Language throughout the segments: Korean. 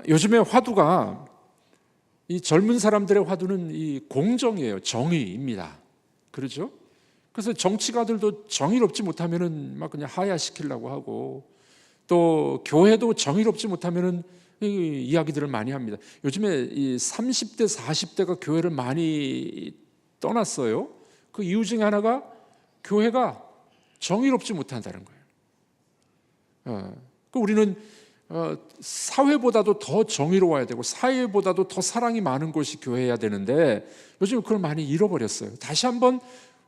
요즘에 화두가, 이 젊은 사람들의 화두는 이 공정이에요. 정의입니다. 그렇죠? 그래서 정치가들도 정의롭지 못하면은 막 그냥 하야시키려고 하고, 또 교회도 정의롭지 못하면은 이 이야기들을 많이 합니다. 요즘에 이 30대, 40대가 교회를 많이 떠났어요. 그 이유 중에 하나가 교회가 정의롭지 못한다는 거예요. 우리는 사회보다도 더 정의로워야 되고 사회보다도 더 사랑이 많은 곳이 교회여야 되는데 요즘 그걸 많이 잃어버렸어요. 다시 한번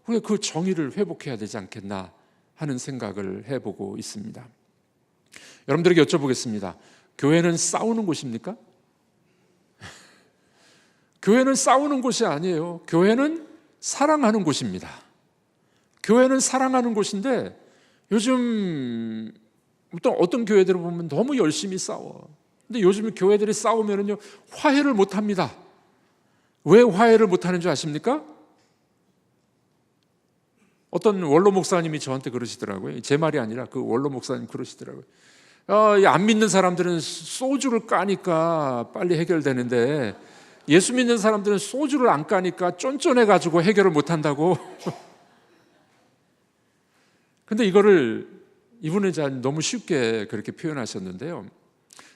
우리가 그 정의를 회복해야 되지 않겠나 하는 생각을 해보고 있습니다. 여러분들에게 여쭤보겠습니다. 교회는 싸우는 곳입니까? 교회는 싸우는 곳이 아니에요. 교회는 사랑하는 곳입니다. 교회는 사랑하는 곳인데 요즘 어떤 교회들을 보면 너무 열심히 싸워. 근데 요즘 교회들이 싸우면은요, 화해를 못 합니다. 왜 화해를 못 하는 줄 아십니까? 어떤 원로 목사님이 저한테 그러시더라고요. 제 말이 아니라 그 원로 목사님 그러시더라고요. 안 믿는 사람들은 소주를 까니까 빨리 해결되는데 예수 믿는 사람들은 소주를 안 까니까 쫀쫀해가지고 해결을 못 한다고. 근데 이분은 너무 쉽게 그렇게 표현하셨는데요.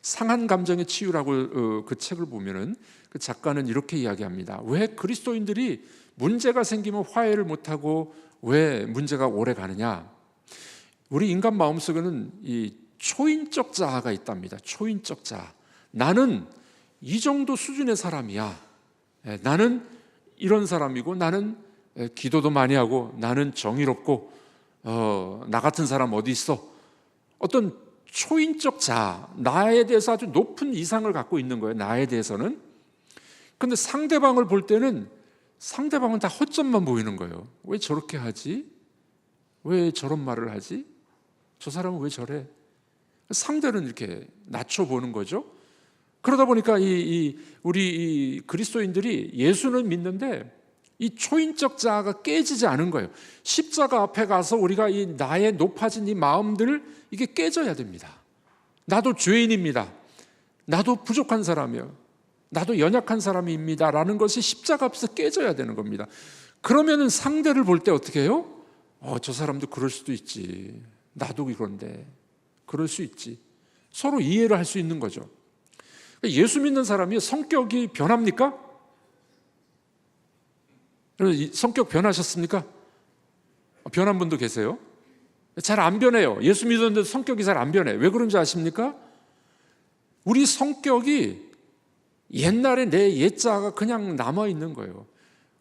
상한 감정의 치유라고 그 책을 보면은 그 작가는 이렇게 이야기합니다. 왜 그리스도인들이 문제가 생기면 화해를 못하고 왜 문제가 오래 가느냐? 우리 인간 마음속에는 이 초인적 자아가 있답니다. 초인적 자아. 나는 이 정도 수준의 사람이야. 나는 이런 사람이고, 나는 기도도 많이 하고, 나는 정의롭고, 나 같은 사람 어디 있어? 어떤 초인적 자아, 나에 대해서 아주 높은 이상을 갖고 있는 거예요. 나에 대해서는. 근데 상대방을 볼 때는 상대방은 다 허점만 보이는 거예요. 왜 저렇게 하지? 왜 저런 말을 하지? 저 사람은 왜 저래? 상대는 이렇게 낮춰보는 거죠. 그러다 보니까 우리 그리스도인들이 예수는 믿는데 이 초인적 자아가 깨지지 않은 거예요. 십자가 앞에 가서 우리가 이 나의 높아진 이 마음들을 이게 깨져야 됩니다. 나도 죄인입니다. 나도 부족한 사람이에요. 나도 연약한 사람입니다. 라는 것이 십자가 앞에서 깨져야 되는 겁니다. 그러면은 상대를 볼 때 어떻게 해요? 저 사람도 그럴 수도 있지. 나도 이건데. 그럴 수 있지. 서로 이해를 할 수 있는 거죠. 예수 믿는 사람이 성격이 변합니까? 성격 변하셨습니까? 변한 분도 계세요? 잘 안 변해요. 예수 믿었는데 성격이 잘 안 변해. 왜 그런지 아십니까? 우리 성격이 옛날에 내 옛자가 그냥 남아있는 거예요.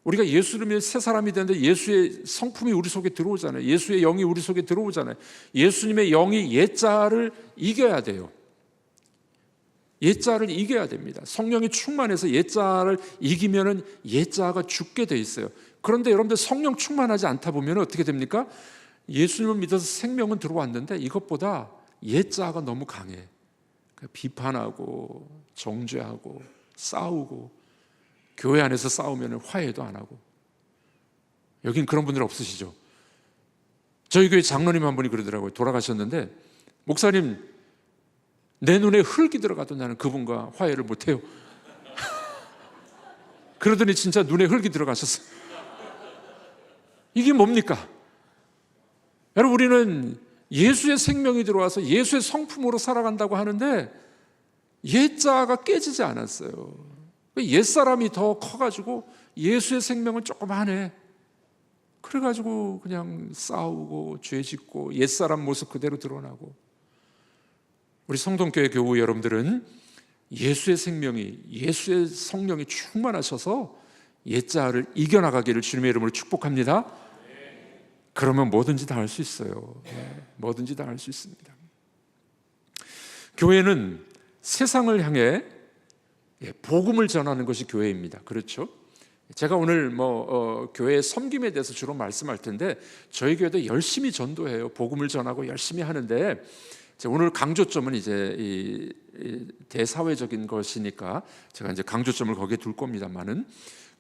우리가 예수를 믿는 새 사람이 되는데 예수의 성품이 우리 속에 들어오잖아요. 예수의 영이 우리 속에 들어오잖아요. 예수님의 영이 옛자를 이겨야 돼요. 옛자를 이겨야 됩니다. 성령이 충만해서 옛자를 이기면은 옛자가 죽게 돼 있어요. 그런데 여러분들 성령 충만하지 않다 보면 어떻게 됩니까? 예수님을 믿어서 생명은 들어왔는데 이것보다 옛자가 너무 강해. 비판하고 정죄하고 싸우고 교회 안에서 싸우면 화해도 안 하고. 여긴 그런 분들 없으시죠? 저희 교회 장로님 한 분이 그러더라고요. 돌아가셨는데 목사님 내 눈에 흙이 들어가도 나는 그분과 화해를 못해요. 그러더니 진짜 눈에 흙이 들어가셨어요. 이게 뭡니까? 여러분 우리는 예수의 생명이 들어와서 예수의 성품으로 살아간다고 하는데 옛자가 깨지지 않았어요. 옛사람이 더 커가지고 예수의 생명은 조그만해. 그래가지고 그냥 싸우고 죄짓고 옛사람 모습 그대로 드러나고. 우리 성동교회 교우 여러분들은 예수의 생명이, 예수의 성령이 충만하셔서 옛자를 이겨나가기를 주님의 이름으로 축복합니다. 그러면 뭐든지 다 할 수 있어요. 뭐든지 다 할 수 있습니다. 교회는 세상을 향해 복음을 전하는 것이 교회입니다. 그렇죠? 제가 오늘 교회 섬김에 대해서 주로 말씀할 텐데 저희 교회도 열심히 전도해요. 복음을 전하고 열심히 하는데 오늘 강조점은 이제 이 대사회적인 것이니까 제가 이제 강조점을 거기에 둘 겁니다만은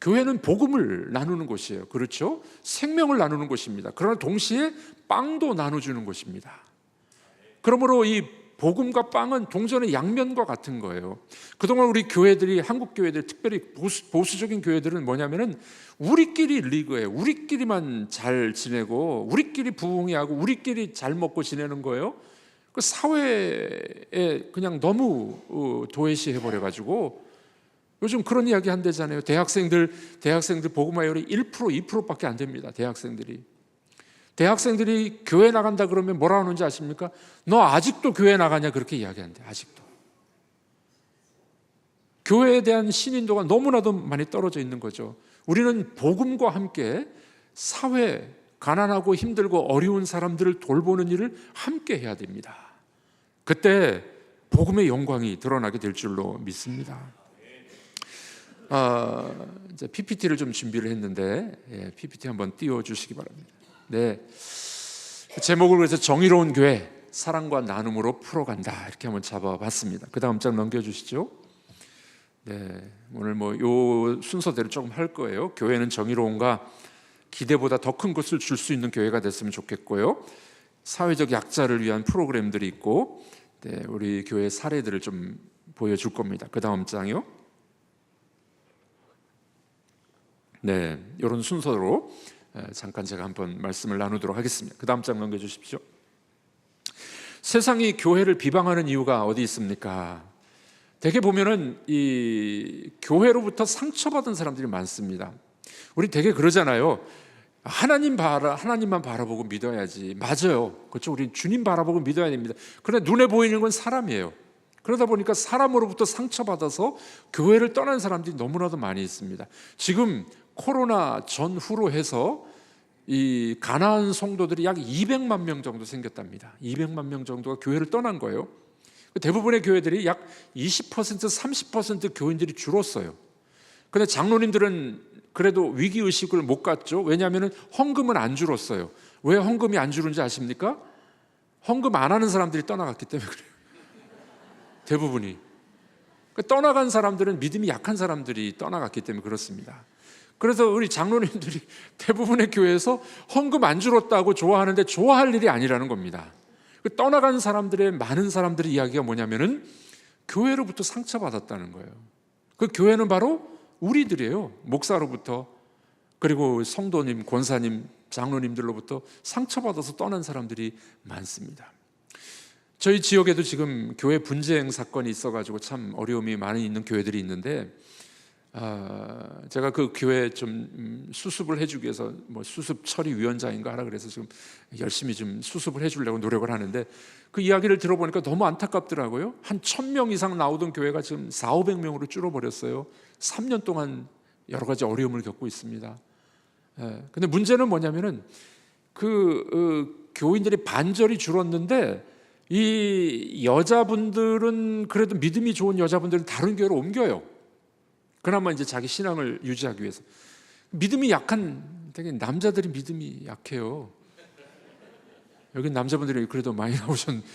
교회는 복음을 나누는 곳이에요. 그렇죠? 생명을 나누는 곳입니다. 그러나 동시에 빵도 나눠주는 곳입니다. 그러므로 이 복음과 빵은 동전의 양면과 같은 거예요. 그동안 우리 교회들이, 한국 교회들, 특별히 보수적인 교회들은 뭐냐면은 우리끼리 리그예요. 우리끼리만 잘 지내고 우리끼리 부흥회하고 우리끼리 잘 먹고 지내는 거예요. 그 사회에 그냥 너무 도외시해 버려 가지고 요즘 그런 이야기 한대잖아요. 대학생들 복음화율이 1%, 2%밖에 안 됩니다. 대학생들이 교회 나간다 그러면 뭐라 하는지 아십니까? 너 아직도 교회 나가냐? 그렇게 이야기한대. 아직도. 교회에 대한 신인도가 너무나도 많이 떨어져 있는 거죠. 우리는 복음과 함께 사회, 가난하고 힘들고 어려운 사람들을 돌보는 일을 함께 해야 됩니다. 그때 복음의 영광이 드러나게 될 줄로 믿습니다. 이제 PPT를 좀 준비를 했는데 PPT 한번 띄워주시기 바랍니다. 네, 제목을 그래서 정의로운 교회, 사랑과 나눔으로 풀어간다 이렇게 한번 잡아봤습니다. 그 다음 장 넘겨주시죠. 네, 오늘 요 순서대로 조금 할 거예요. 교회는 정의로운가, 기대보다 더 큰 것을 줄 수 있는 교회가 됐으면 좋겠고요. 사회적 약자를 위한 프로그램들이 있고, 네, 우리 교회 사례들을 좀 보여줄 겁니다. 그 다음 장이요. 네, 이런 순서로 잠깐 제가 한번 말씀을 나누도록 하겠습니다. 그 다음 장 넘겨주십시오. 세상이 교회를 비방하는 이유가 어디 있습니까? 대개 보면은 이 교회로부터 상처받은 사람들이 많습니다. 우리 되게 그러잖아요. 하나님만 바라보고 믿어야지. 맞아요. 그렇죠. 우리 주님 바라보고 믿어야 됩니다. 그런데 눈에 보이는 건 사람이에요. 그러다 보니까 사람으로부터 상처받아서 교회를 떠난 사람들이 너무나도 많이 있습니다. 지금 코로나 전후로 해서 이 가나안 성도들이 약 200만 명 정도 생겼답니다. 200만 명 정도가 교회를 떠난 거예요. 대부분의 교회들이 약 20%, 30% 교인들이 줄었어요. 그런데 장로님들은 그래도 위기의식을 못 갖죠. 왜냐하면 헌금은 안 줄었어요. 왜 헌금이 안 줄은지 아십니까? 헌금 안 하는 사람들이 떠나갔기 때문에 그래요. 대부분이. 떠나간 사람들은 믿음이 약한 사람들이 떠나갔기 때문에 그렇습니다. 그래서 우리 장로님들이 대부분의 교회에서 헌금 안 줄었다고 좋아하는데 좋아할 일이 아니라는 겁니다. 떠나간 사람들의 많은 사람들의 이야기가 뭐냐면은 교회로부터 상처받았다는 거예요. 그 교회는 바로 우리들이에요. 목사로부터, 그리고 성도님, 권사님, 장로님들로부터 상처받아서 떠난 사람들이 많습니다. 저희 지역에도 지금 교회 분쟁 사건이 있어가지고 참 어려움이 많이 있는 교회들이 있는데, 제가 그 교회 좀 수습을 해주기 위해서 수습 처리 위원장인가 하라 그래서 지금 열심히 좀 수습을 해주려고 노력을 하는데, 그 이야기를 들어보니까 너무 안타깝더라고요. 한 1000명 이상 나오던 교회가 지금 400~500명으로 줄어버렸어요. 3년 동안 여러 가지 어려움을 겪고 있습니다. 근데 문제는 뭐냐면은 교인들이 반절이 줄었는데, 이 여자분들은 그래도 믿음이 좋은 여자분들은 다른 교회로 옮겨요. 그나마 이제 자기 신앙을 유지하기 위해서. 믿음이 약한, 되게 남자들이 믿음이 약해요. 여기 남자분들이 그래도 많이 나오셨는데,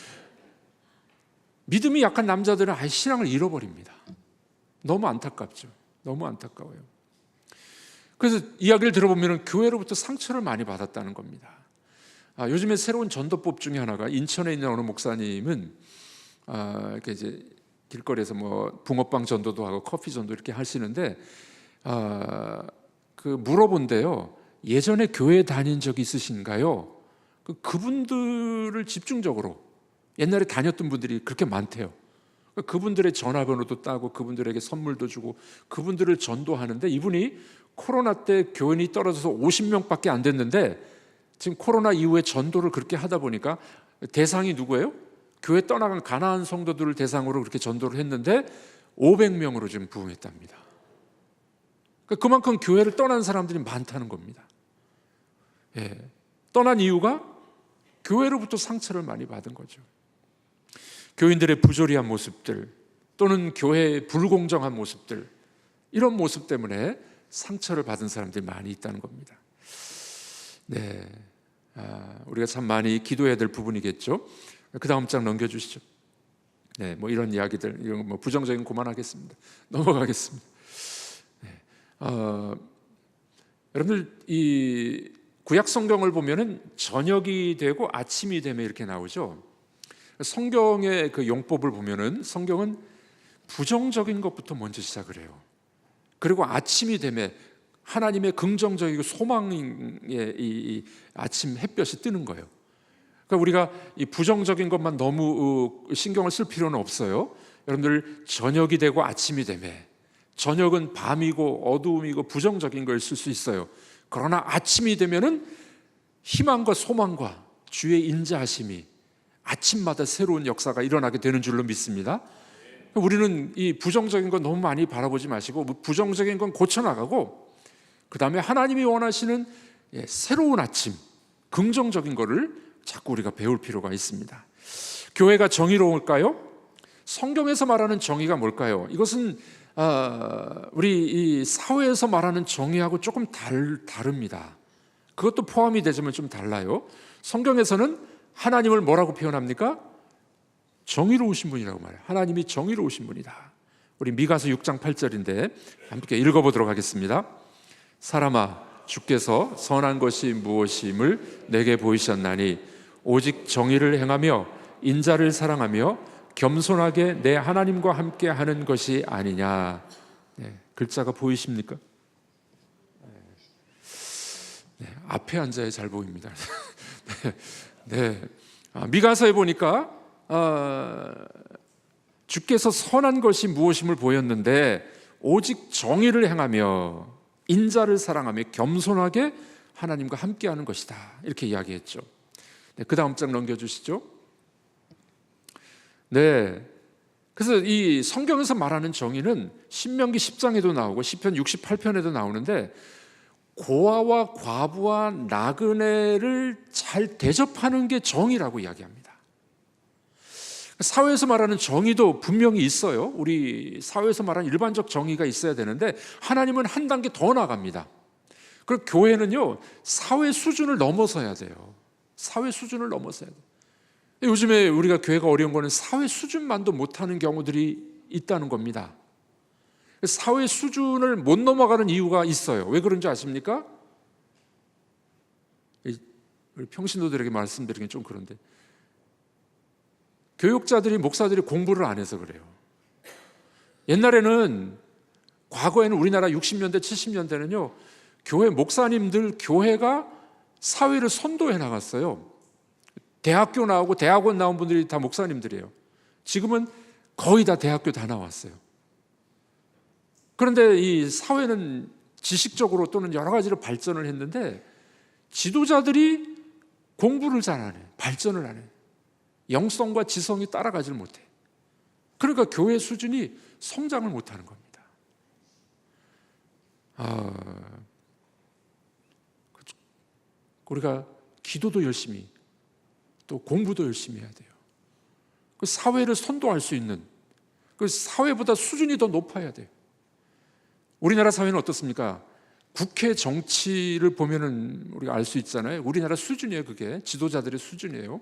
믿음이 약한 남자들은 아예 신앙을 잃어버립니다. 너무 안타깝죠. 너무 안타까워요. 그래서 이야기를 들어보면 교회로부터 상처를 많이 받았다는 겁니다. 요즘에 새로운 전도법 중에 하나가, 인천에 있는 어느 목사님은 이렇게 이제 길거리에서 붕어빵 전도도 하고 커피 전도 이렇게 하시는데, 물어본대요. 예전에 교회 다닌 적이 있으신가요? 그분들을 집중적으로, 옛날에 다녔던 분들이 그렇게 많대요. 그분들의 전화번호도 따고 그분들에게 선물도 주고 그분들을 전도하는데, 이분이 코로나 때 교인이 떨어져서 50명밖에 안 됐는데, 지금 코로나 이후에 전도를 그렇게 하다 보니까 대상이 누구예요? 교회 떠나간 가나안 성도들을 대상으로 그렇게 전도를 했는데 500명으로 지금 부흥했답니다. 그만큼 교회를 떠난 사람들이 많다는 겁니다. 떠난 이유가 교회로부터 상처를 많이 받은 거죠. 교인들의 부조리한 모습들, 또는 교회의 불공정한 모습들, 이런 모습 때문에 상처를 받은 사람들이 많이 있다는 겁니다. 네, 우리가 참 많이 기도해야 될 부분이겠죠. 그 다음 장 넘겨주시죠. 네, 이런 이야기들, 이런 부정적인 그만하겠습니다. 넘어가겠습니다. 네, 여러분들 이 구약 성경을 보면은 저녁이 되고 아침이 되면 이렇게 나오죠. 성경의 그 용법을 보면은 성경은 부정적인 것부터 먼저 시작을 해요. 그리고 아침이 되면 하나님의 긍정적이고 소망의 이 아침 햇볕이 뜨는 거예요. 그러니까 우리가 이 부정적인 것만 너무 신경을 쓸 필요는 없어요. 여러분들 저녁이 되고 아침이 되면, 저녁은 밤이고 어두움이고 부정적인 걸 쓸 수 있어요. 그러나 아침이 되면은 희망과 소망과 주의 인자하심이 아침마다 새로운 역사가 일어나게 되는 줄로 믿습니다. 우리는 이 부정적인 건 너무 많이 바라보지 마시고 부정적인 건 고쳐나가고, 그 다음에 하나님이 원하시는 새로운 아침, 긍정적인 거를 자꾸 우리가 배울 필요가 있습니다. 교회가 정의로울까요? 성경에서 말하는 정의가 뭘까요? 이것은 우리 이 사회에서 말하는 정의하고 조금 다릅니다. 그것도 포함이 되지만 좀 달라요. 성경에서는 하나님을 뭐라고 표현합니까? 정의로우신 분이라고 말해요. 하나님이 정의로우신 분이다. 우리 미가서 6장 8절인데 함께 읽어보도록 하겠습니다. 사람아, 주께서 선한 것이 무엇임을 내게 보이셨나니 오직 정의를 행하며 인자를 사랑하며 겸손하게 내 하나님과 함께 하는 것이 아니냐. 글자가 보이십니까? 앞에 앉아야 잘 보입니다. 미가서에 보니까 주께서 선한 것이 무엇임을 보였는데 오직 정의를 행하며 인자를 사랑하며 겸손하게 하나님과 함께하는 것이다, 이렇게 이야기했죠. 그 다음 장 넘겨주시죠. 그래서 이 성경에서 말하는 정의는 신명기 10장에도 나오고 시편 68편에도 나오는데, 고아와 과부와 나그네를 잘 대접하는 게 정의라고 이야기합니다. 사회에서 말하는 정의도 분명히 있어요. 우리 사회에서 말하는 일반적 정의가 있어야 되는데 하나님은 한 단계 더 나갑니다. 그리고 교회는요, 사회 수준을 넘어서야 돼요. 사회 수준을 넘어서야 돼요. 요즘에 우리가 교회가 어려운 거는 사회 수준만도 못하는 경우들이 있다는 겁니다. 사회 수준을 못 넘어가는 이유가 있어요. 왜 그런지 아십니까? 우리 평신도들에게 말씀드리긴 좀 그런데, 교육자들이, 목사들이 공부를 안 해서 그래요. 옛날에는, 과거에는 우리나라 60년대 70년대는요 교회 목사님들, 교회가 사회를 선도해 나갔어요. 대학교 나오고 대학원 나온 분들이 다 목사님들이에요. 지금은 거의 다 대학교 다 나왔어요. 그런데 이 사회는 지식적으로 또는 여러 가지로 발전을 했는데 지도자들이 공부를 잘 안 해, 발전을 안 해. 영성과 지성이 따라가질 못해. 그러니까 교회 수준이 성장을 못하는 겁니다. 우리가 기도도 열심히, 또 공부도 열심히 해야 돼요. 그 사회를 선도할 수 있는, 그 사회보다 수준이 더 높아야 돼요. 우리나라 사회는 어떻습니까? 국회 정치를 보면은 우리가 알 수 있잖아요. 우리나라 수준이에요. 그게 지도자들의 수준이에요.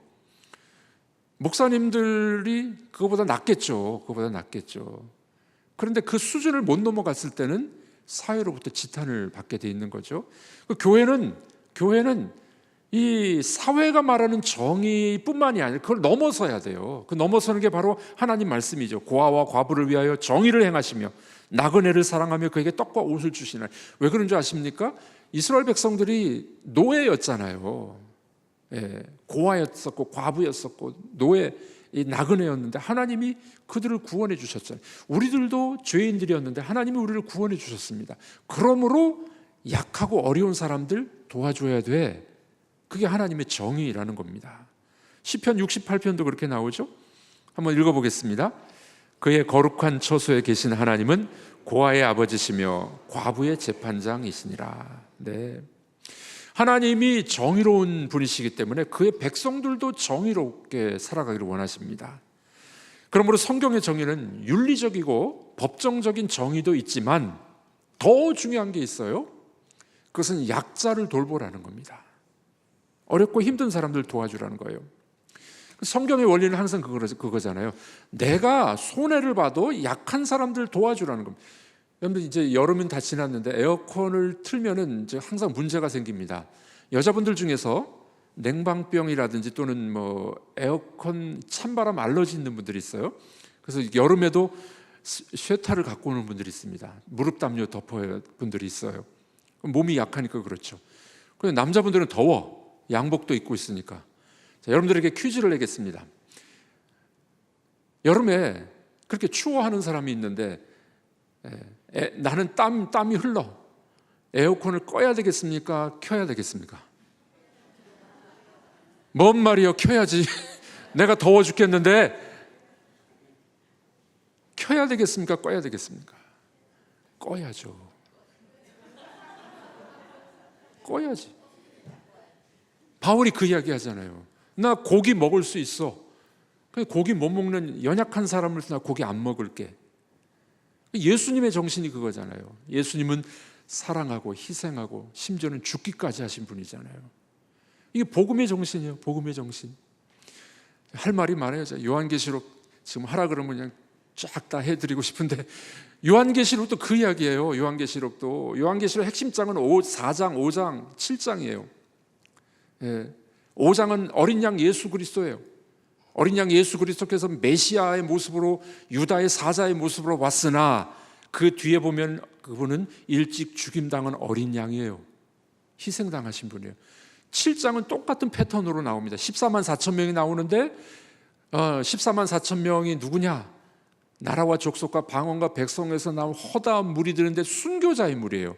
목사님들이 그거보다 낫겠죠. 그거보다 낫겠죠. 그런데 그 수준을 못 넘어갔을 때는 사회로부터 지탄을 받게 돼 있는 거죠. 그 교회는 이 사회가 말하는 정의뿐만이 아니라 그걸 넘어서야 돼요. 그 넘어서는 게 바로 하나님 말씀이죠. 고아와 과부를 위하여 정의를 행하시며 나그네를 사랑하며 그에게 떡과 옷을 주시나니. 왜 그런 줄 아십니까? 이스라엘 백성들이 노예였잖아요. 고아였었고 과부였었고 노예, 나그네였는데 하나님이 그들을 구원해 주셨잖아요. 우리들도 죄인들이었는데 하나님이 우리를 구원해 주셨습니다. 그러므로 약하고 어려운 사람들 도와줘야 돼. 그게 하나님의 정의라는 겁니다. 시편 68편도 그렇게 나오죠. 한번 읽어보겠습니다. 그의 거룩한 처소에 계신 하나님은 고아의 아버지시며 과부의 재판장이시니라. 하나님이 정의로운 분이시기 때문에 그의 백성들도 정의롭게 살아가기를 원하십니다. 그러므로 성경의 정의는 윤리적이고 법정적인 정의도 있지만 더 중요한 게 있어요. 그것은 약자를 돌보라는 겁니다. 어렵고 힘든 사람들 도와주라는 거예요. 성경의 원리는 항상 그거잖아요. 내가 손해를 봐도 약한 사람들 도와주라는 겁니다. 여러분들 이제 여름은 다 지났는데 에어컨을 틀면은 이제 항상 문제가 생깁니다. 여자분들 중에서 냉방병이라든지 또는 뭐 에어컨 찬바람 알러지 있는 분들이 있어요. 그래서 여름에도 쇠타를 갖고 오는 분들이 있습니다. 무릎 담요 덮어야 분들이 있어요. 몸이 약하니까 그렇죠. 그런데 남자분들은 더워, 양복도 입고 있으니까. 자, 여러분들에게 퀴즈를 내겠습니다. 여름에 그렇게 추워하는 사람이 있는데 나는 땀이 흘러. 에어컨을 꺼야 되겠습니까? 켜야 되겠습니까? 뭔 말이요? 켜야지. 내가 더워 죽겠는데 켜야 되겠습니까? 꺼야 되겠습니까? 꺼야죠. 꺼야지. 바울이 그 이야기 하잖아요. 나 고기 먹을 수 있어. 고기 못 먹는 연약한 사람을 나 고기 안 먹을게. 예수님의 정신이 그거잖아요. 예수님은 사랑하고 희생하고 심지어는 죽기까지 하신 분이잖아요. 이게 복음의 정신이에요. 복음의 정신. 할 말이 많아요. 요한계시록 지금 하라 그러면 그냥 쫙 다 해드리고 싶은데 요한계시록도 그 이야기예요. 요한계시록 핵심 장은 4장, 5장, 7장이에요. 5장은 어린 양 예수 그리스도예요. 어린 양 예수 그리스도께서 메시아의 모습으로 유다의 사자의 모습으로 왔으나 그 뒤에 보면 그분은 일찍 죽임당한 어린 양이에요. 희생당하신 분이에요. 7장은 똑같은 패턴으로 나옵니다. 14만 4천 명이 나오는데 14만 4천 명이 누구냐? 나라와 족속과 방언과 백성에서 나온 허다한 무리들인데 순교자의 무리예요.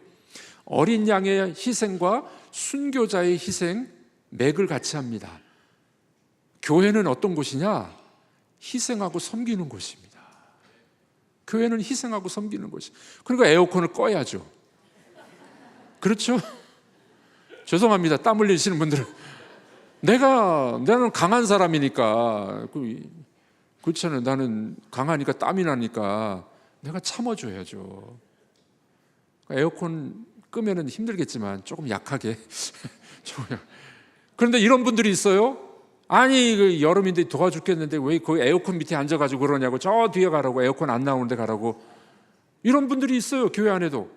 어린 양의 희생과 순교자의 희생 맥을 같이 합니다. 교회는 어떤 곳이냐? 희생하고 섬기는 곳입니다. 교회는 희생하고 섬기는 곳이. 그러니까 에어컨을 꺼야죠. 그렇죠? 죄송합니다. 땀 흘리시는 분들은 나는 강한 사람이니까 그렇잖아요. 나는 강하니까 땀이 나니까 내가 참아줘야죠. 에어컨 끄면은 힘들겠지만 조금 약하게. 그런데 이런 분들이 있어요. 아니 여름인데 더워 죽겠는데 왜 그 에어컨 밑에 앉아가지고 그러냐고. 저 뒤에 가라고. 에어컨 안 나오는데 가라고. 이런 분들이 있어요. 교회 안에도.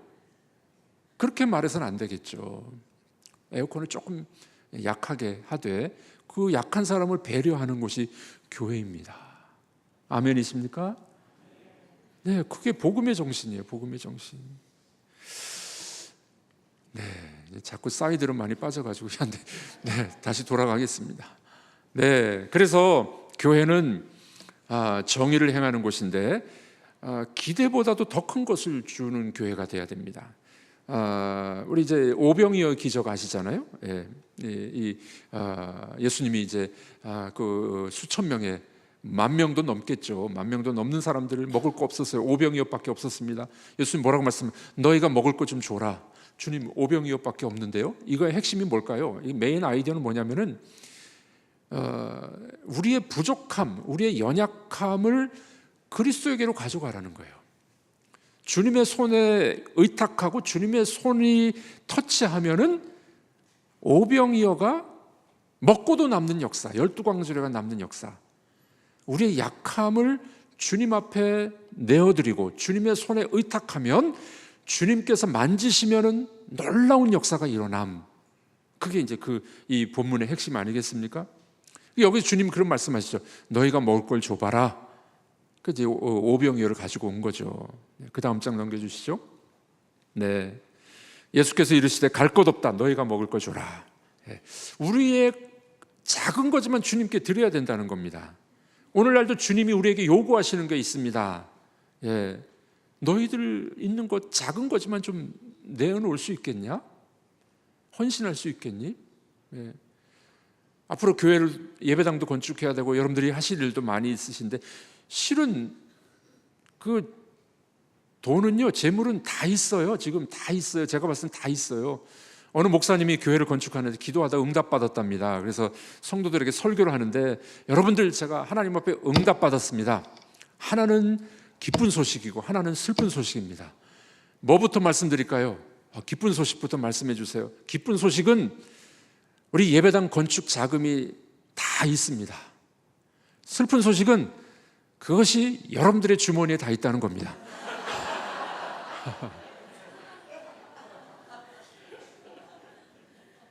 그렇게 말해서는 안 되겠죠. 에어컨을 조금 약하게 하되 그 약한 사람을 배려하는 곳이 교회입니다. 아멘이십니까? 네, 그게 복음의 정신이에요. 복음의 정신. 네, 자꾸 사이드로 많이 빠져가지고 네, 다시 돌아가겠습니다. 네, 그래서 교회는 정의를 행하는 곳인데 기대보다도 더 큰 것을 주는 교회가 돼야 됩니다. 우리 이제 오병이어 기적 아시잖아요. 예수님이 이제 그 수천 명의 10,000명도 넘겠죠. 10,000명도 넘는 사람들을 먹을 거 없었어요. 오병이어밖에 없었습니다. 예수님 뭐라고 말씀하세요? 너희가 먹을 거 좀 줘라. 주님 오병이어밖에 없는데요. 이거의 핵심이 뭘까요? 이 메인 아이디어는 뭐냐면은 우리의 부족함, 우리의 연약함을 그리스도에게로 가져가라는 거예요. 주님의 손에 의탁하고 주님의 손이 터치하면은 오병이어가 먹고도 남는 역사, 12광주례가 남는 역사. 우리의 약함을 주님 앞에 내어드리고 주님의 손에 의탁하면 주님께서 만지시면은 놀라운 역사가 일어남. 그게 이제 이 본문의 핵심 아니겠습니까? 여기 주님 그런 말씀하시죠. 너희가 먹을 걸 줘봐라. 그 이제 오병이어를 가지고 온 거죠. 그 다음 장 넘겨주시죠. 네, 예수께서 이르시되 갈 것 없다. 너희가 먹을 거 줘라. 우리의 작은 거지만 주님께 드려야 된다는 겁니다. 오늘날도 주님이 우리에게 요구하시는 게 있습니다. 너희들 있는 것 작은 거지만 좀 내어놓을 수 있겠냐? 헌신할 수 있겠니? 앞으로 교회를 예배당도 건축해야 되고 여러분들이 하실 일도 많이 있으신데 실은 그 돈은요, 재물은 다 있어요. 지금 다 있어요. 제가 봤을 땐 다 있어요. 어느 목사님이 교회를 건축하는데 기도하다 응답받았답니다. 그래서 성도들에게 설교를 하는데 여러분들 제가 하나님 앞에 응답받았습니다. 하나는 기쁜 소식이고 하나는 슬픈 소식입니다. 뭐부터 말씀드릴까요? 기쁜 소식부터 말씀해 주세요. 기쁜 소식은 우리 예배당 건축 자금이 다 있습니다. 슬픈 소식은 그것이 여러분들의 주머니에 다 있다는 겁니다.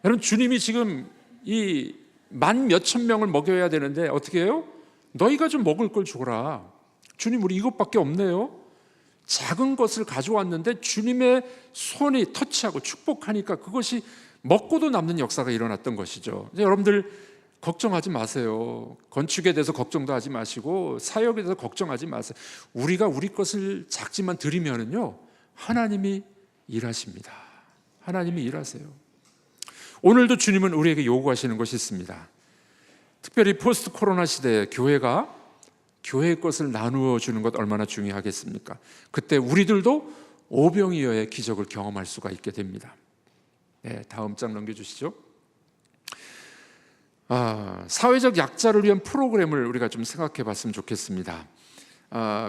여러분 주님이 지금 이 만 몇천 명을 먹여야 되는데 어떻게 해요? 너희가 좀 먹을 걸 줘라. 주님, 우리 이것밖에 없네요. 작은 것을 가져왔는데 주님의 손이 터치하고 축복하니까 그것이 먹고도 남는 역사가 일어났던 것이죠. 이제 여러분들 걱정하지 마세요. 건축에 대해서 걱정도 하지 마시고 사역에 대해서 걱정하지 마세요. 우리가 우리 것을 작지만 드리면은요, 하나님이 일하십니다. 하나님이 일하세요. 오늘도 주님은 우리에게 요구하시는 것이 있습니다. 특별히 포스트 코로나 시대에 교회가 교회의 것을 나누어 주는 것 얼마나 중요하겠습니까? 그때 우리들도 오병이어의 기적을 경험할 수가 있게 됩니다. 네, 다음 장 넘겨주시죠. 사회적 약자를 위한 프로그램을 우리가 좀 생각해 봤으면 좋겠습니다.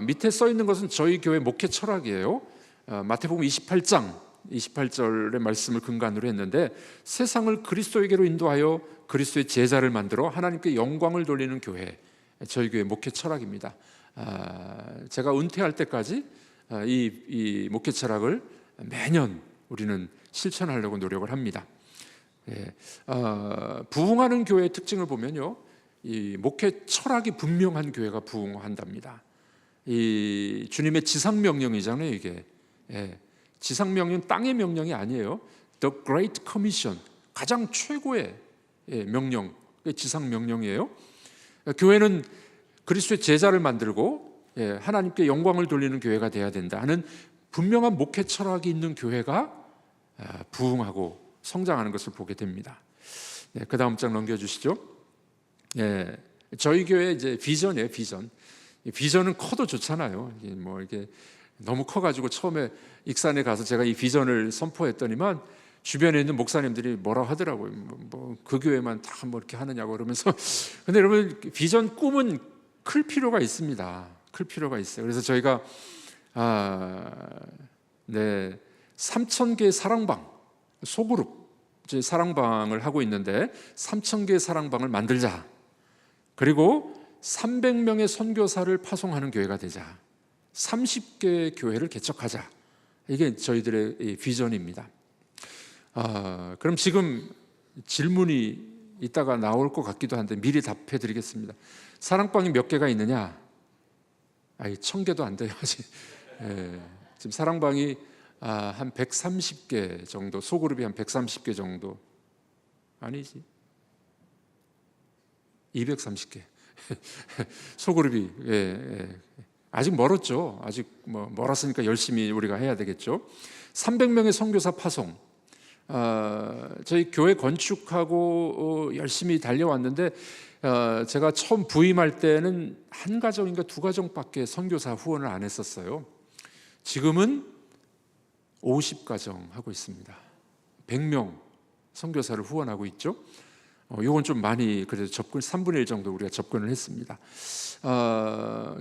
밑에 써 있는 것은 저희 교회 목회 철학이에요. 마태복음 28절의 말씀을 근간으로 했는데, 세상을 그리스도에게로 인도하여 그리스도의 제자를 만들어 하나님께 영광을 돌리는 교회, 저희 교회 목회 철학입니다. 제가 은퇴할 때까지 이 목회 철학을 매년 우리는 실천하려고 노력을 합니다. 부흥하는 교회의 특징을 보면요, 이 목회 철학이 분명한 교회가 부흥한답니다. 이 주님의 지상 명령이잖아요. 이게 지상 명령, 땅의 명령이 아니에요. The Great Commission, 가장 최고의 명령, 지상 명령이에요. 교회는 그리스도의 제자를 만들고 하나님께 영광을 돌리는 교회가 돼야 된다 하는 분명한 목회 철학이 있는 교회가 부흥하고 성장하는 것을 보게 됩니다. 그 다음 장 넘겨주시죠. 저희 교회 이제 비전이에요. 비전은 커도 좋잖아요. 뭐 이게 너무 커가지고 처음에 익산에 가서 제가 이 비전을 선포했더니만 주변에 있는 목사님들이 뭐라 하더라고요. 뭐 그 교회만 다 뭐 이렇게 하느냐고 그러면서. 근데 여러분, 비전 꿈은 클 필요가 있습니다. 클 필요가 있어요. 그래서 저희가 3,000개 사랑방 소그룹 사랑방을 하고 있는데 3,000개 사랑방을 만들자. 그리고 300명의 선교사를 파송하는 교회가 되자. 30개 교회를 개척하자. 이게 저희들의 비전입니다. 그럼 지금 질문이 이따가 나올 것 같기도 한데 미리 답해 드리겠습니다. 사랑방이 몇 개가 있느냐? 1,000개도 안 돼요 아직. 지금 사랑방이 한 130개 정도, 소그룹이 한 130개 정도. 아니지, 230개. 소그룹이 아직 멀었죠. 아직 멀었으니까 열심히 우리가 해야 되겠죠. 300명의 선교사 파송. 저희 교회 건축하고 열심히 달려왔는데, 제가 처음 부임할 때는 한 가정인가 두 가정밖에 선교사 후원을 안 했었어요. 지금은 50가정 하고 있습니다. 100명 선교사를 후원하고 있죠. 이건 좀 많이 그래도 3분의 1 정도 우리가 접근을 했습니다.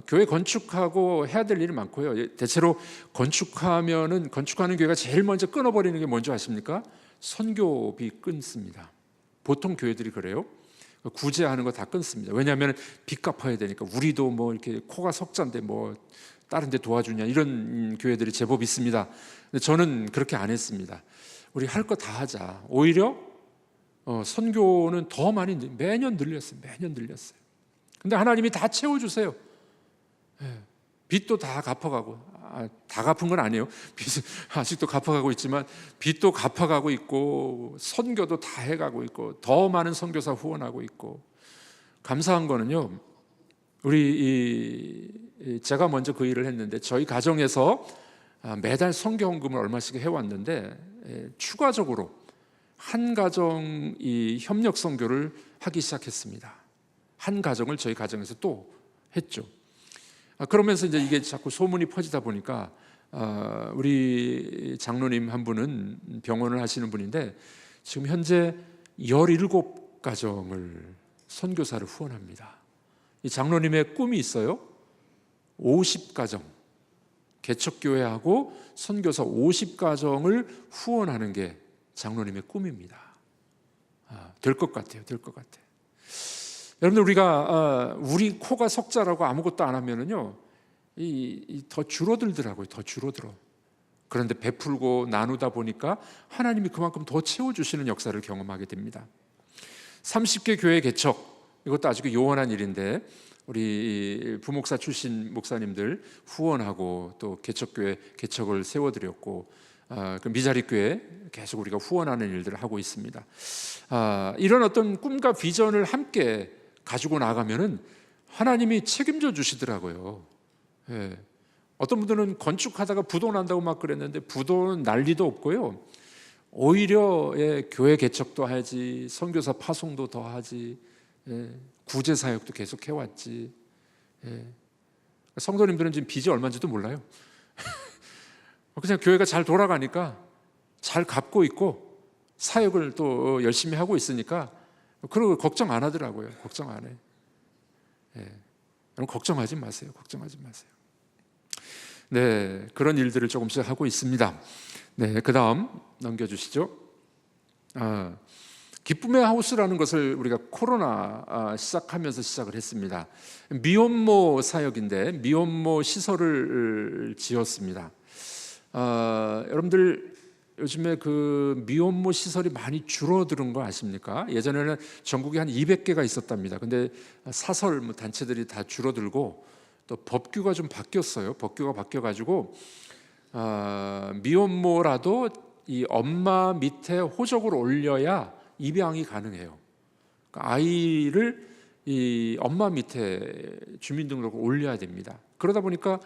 교회 건축하고 해야 될 일이 많고요. 대체로 건축하는 교회가 제일 먼저 끊어버리는 게 뭔지 아십니까? 선교비 끊습니다. 보통 교회들이 그래요. 구제하는 거 다 끊습니다. 왜냐하면 빚 갚아야 되니까. 우리도 뭐 이렇게 코가 석자인데 뭐 다른 데 도와주냐, 이런 교회들이 제법 있습니다. 근데 저는 그렇게 안 했습니다. 우리 할 거 다 하자. 오히려 선교는 더 많이 매년 늘렸어요. 근데 하나님이 다 채워주세요. 빚도 다 갚아가고, 다 갚은 건 아니에요. 빚은 아직도 갚아가고 있지만 빚도 갚아가고 있고, 선교도 다 해가고 있고, 더 많은 선교사 후원하고 있고. 감사한 거는요, 제가 먼저 그 일을 했는데 저희 가정에서 매달 선교헌금을 얼마씩 해왔는데, 추가적으로 한 가정이 협력 선교를 하기 시작했습니다. 한 가정을 저희 가정에서 또 했죠. 그러면서 이제 이게 자꾸 소문이 퍼지다 보니까 우리 장로님 한 분은 병원을 하시는 분인데 지금 현재 17가정을 선교사를 후원합니다. 이 장로님의 꿈이 있어요. 50가정 개척교회하고 선교사 50가정을 후원하는 게 장로님의 꿈입니다. 될 것 같아요. 여러분들, 우리 코가 석자라고 아무것도 안 하면은요, 더 줄어들더라고요. 더 줄어들어. 그런데 베풀고 나누다 보니까 하나님이 그만큼 더 채워주시는 역사를 경험하게 됩니다. 30개 교회 개척, 이것도 아주 요원한 일인데 우리 부목사 출신 목사님들 후원하고 또 개척교회 개척을 세워드렸고, 그 미자리 교회 계속 우리가 후원하는 일들을 하고 있습니다. 이런 어떤 꿈과 비전을 함께 가지고 나가면은 하나님이 책임져 주시더라고요. 예. 어떤 분들은 건축하다가 부도 난다고 막 그랬는데 부도는 난리도 없고요. 오히려 교회 개척도 하지, 선교사 파송도 더 하지, 구제 사역도 계속 해왔지. 성도님들은 지금 빚이 얼마인지도 몰라요. 그냥 교회가 잘 돌아가니까 잘 갚고 있고 사역을 또 열심히 하고 있으니까 그러고 걱정 안 하더라고요. 걱정 안 해. 여러분 걱정하지 마세요. 걱정하지 마세요. 네, 그런 일들을 조금씩 하고 있습니다. 네, 그 다음 넘겨주시죠. 기쁨의 하우스라는 것을 우리가 코로나 시작하면서 시작을 했습니다. 미혼모 사역인데 미혼모 시설을 지었습니다. 여러분들 요즘에 그 미혼모 시설이 많이 줄어드는 거 아십니까? 예전에는 전국에 한 200개가 있었답니다. 근데 사설 단체들이 다 줄어들고 또 법규가 좀 바뀌었어요. 법규가 바뀌어가지고 미혼모라도 이 엄마 밑에 호적을 올려야 입양이 가능해요. 그러니까 아이를 이 엄마 밑에 주민등록을 올려야 됩니다. 그러다 보니까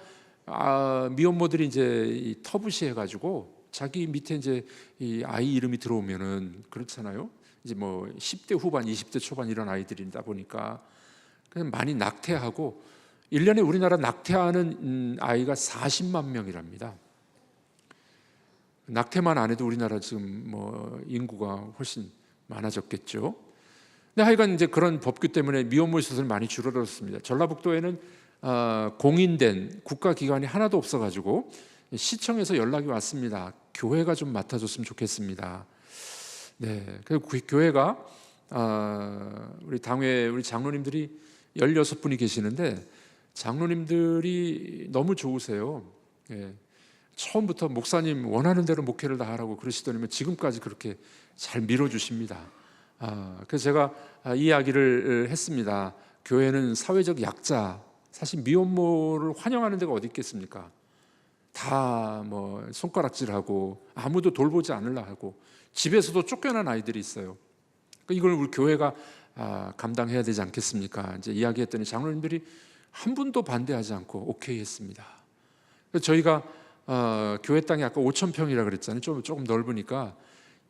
미혼모들이 이제 이 터부시해가지고 자기 밑에 이제 이 아이 이름이 들어오면은 그렇잖아요. 이제 뭐 10대 후반, 20대 초반 이런 아이들이다 보니까 그냥 많이 낙태하고 1년에 우리나라 낙태하는 아이가 40만 명이랍니다. 낙태만 안 해도 우리나라 지금 뭐 인구가 훨씬 많아졌겠죠. 근데 하여간 이제 그런 법규 때문에 미혼모 시설이 많이 줄어들었습니다. 전라북도에는 공인된 국가기관이 하나도 없어가지고 시청에서 연락이 왔습니다. 교회가 좀 맡아줬으면 좋겠습니다. 네, 그리고 교회가 우리 당회 우리 장로님들이 16분이 계시는데 장로님들이 너무 좋으세요. 예. 처음부터 목사님 원하는 대로 목회를 다 하라고 그러시더니만 지금까지 그렇게 잘 밀어주십니다. 그래서 제가 이 이야기를 했습니다. 교회는 사회적 약자, 사실 미혼모를 환영하는 데가 어디 있겠습니까? 다 뭐 손가락질하고 아무도 돌보지 않으려 하고 집에서도 쫓겨난 아이들이 있어요. 이걸 우리 교회가 감당해야 되지 않겠습니까? 이제 이야기했더니 장로님들이 한 분도 반대하지 않고 오케이 했습니다. 그래서 저희가 교회 땅이 아까 5,000평이라 그랬잖아요. 조금 넓으니까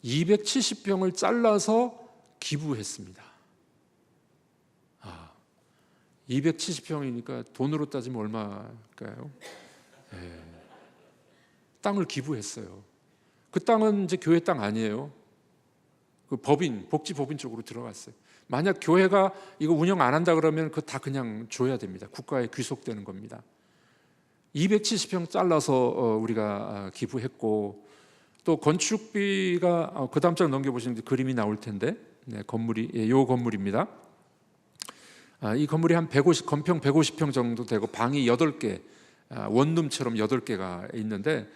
270평을 잘라서 기부했습니다. 270평이니까 돈으로 따지면 얼마일까요? 땅을 기부했어요. 그 땅은 이제 교회 땅 아니에요. 그 복지법인 쪽으로 들어갔어요. 만약 교회가 이거 운영 안 한다 그러면 그거 다 그냥 줘야 됩니다. 국가에 귀속되는 겁니다. 270평 잘라서 우리가 기부했고 또 건축비가 그 다음 장 넘겨보시면 그림이 나올 텐데 네, 건물이 요 건물입니다. 이 건물이 한 150 건평 150평 정도 되고 방이 8개 원룸처럼 8개가 있는데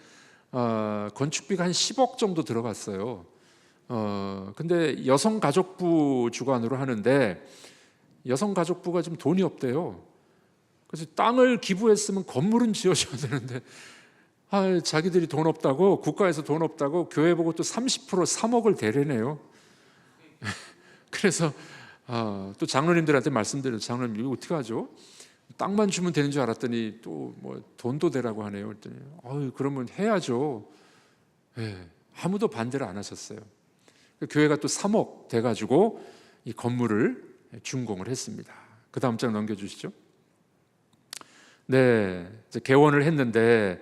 건축비가 한 10억 정도 들어갔어요. 근데 여성가족부 주관으로 하는데 여성가족부가 좀 돈이 없대요. 그래서 땅을 기부했으면 건물은 지어줘야 되는데 자기들이 돈 없다고 국가에서 돈 없다고 교회 보고 또 30% 3억을 대려내요. 그래서 또 장로님들한테 말씀드려요. 장로님 이거 어떻게 하죠? 땅만 주면 되는 줄 알았더니 또 뭐 돈도 대라고 하네요. 그랬더니 그러면 해야죠. 네, 아무도 반대를 안 하셨어요. 교회가 또 3억 돼가지고 이 건물을 준공을 했습니다. 그 다음 장 넘겨주시죠. 네, 이제 개원을 했는데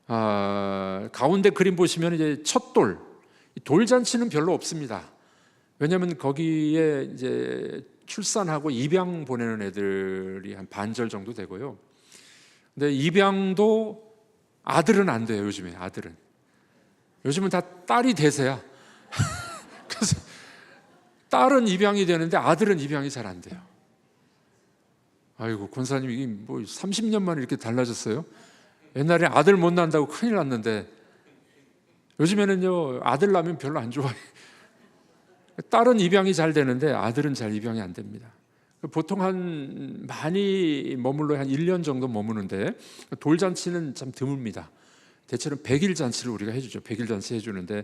가운데 그림 보시면 이제 첫 돌잔치는 별로 없습니다. 왜냐하면 거기에 이제 출산하고 입양 보내는 애들이 한 반절 정도 되고요. 근데 입양도 아들은 안 돼요. 요즘은 다 딸이 대세야. 그래서 딸은 입양이 되는데 아들은 입양이 잘 안 돼요. 아이고 권사님 이게 뭐 30년 만에 이렇게 달라졌어요? 옛날에 아들 못 낳는다고 큰일 났는데 요즘에는요 아들 낳으면 별로 안 좋아해. 딸은 입양이 잘 되는데 아들은 잘 입양이 안 됩니다. 보통 많이 머물러 한 1년 정도 머무는데 돌잔치는 참 드뭅니다. 대체로 100일 잔치를 우리가 해주죠. 100일 잔치 해주는데